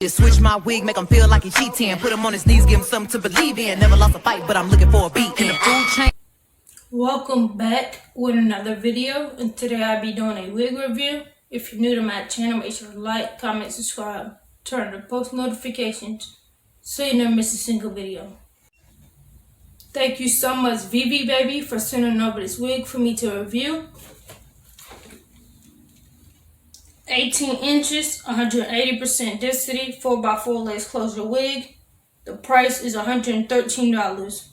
Just switch my wig, make him feel like he cheating. Put him on his knees, give him something to believe in. Never lost a fight, but I'm looking for a beat in the food chain. Welcome back with another video, and today I'll be doing a wig review. If you're new to my channel, make sure to like, comment, subscribe, turn on the post notifications so you never miss a single video. Thank you so much, VIVIBABI, for sending over this wig for me to review. 18 inches, 180% density, 4x4 lace closure wig. The price is $113.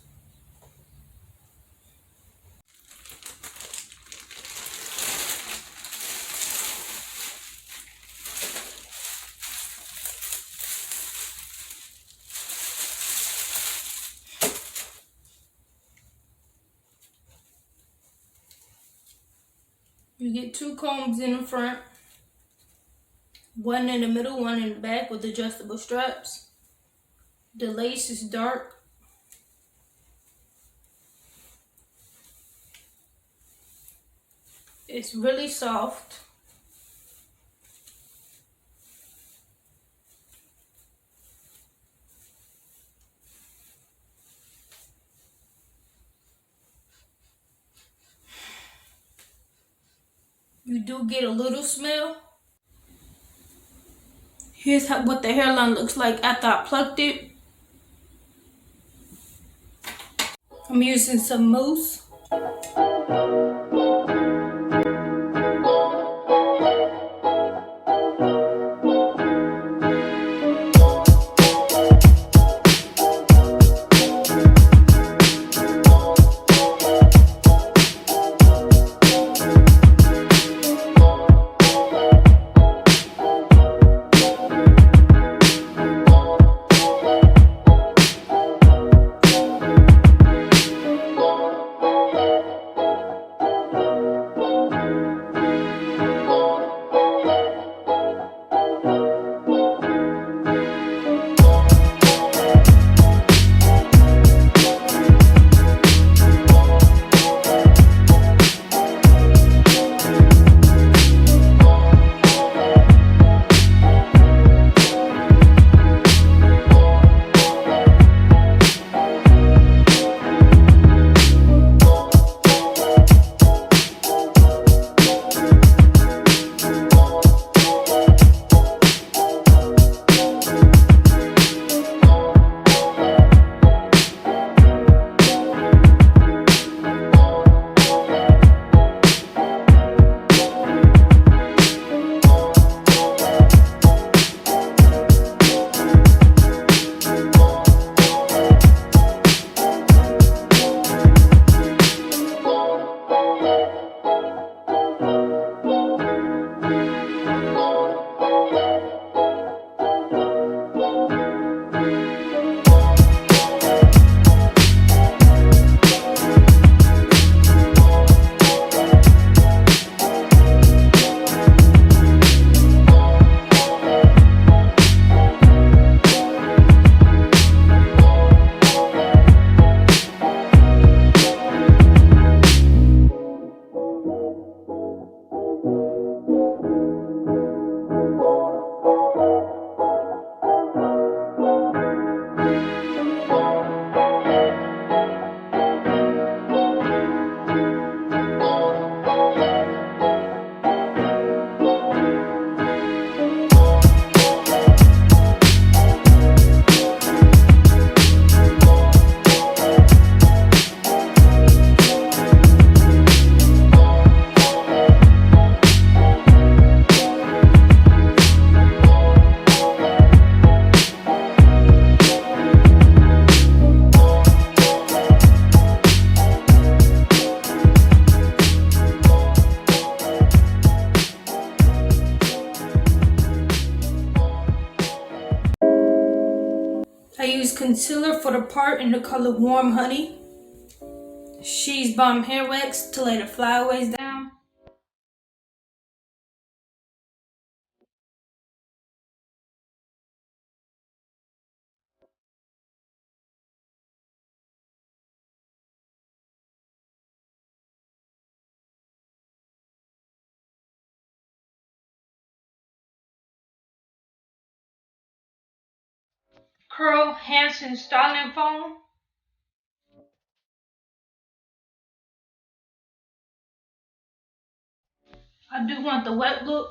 You get two combs in the front, one in the middle, one in the back with adjustable straps. The lace is dark. It's really soft. You do get a little smell. Here's what the hairline looks like after I plucked it. I'm using some mousse. I use concealer for the part in the color Warm Honey. She's Balm Hair Wax to lay the flyaways down. Curl Hansen styling foam. I do want the wet look.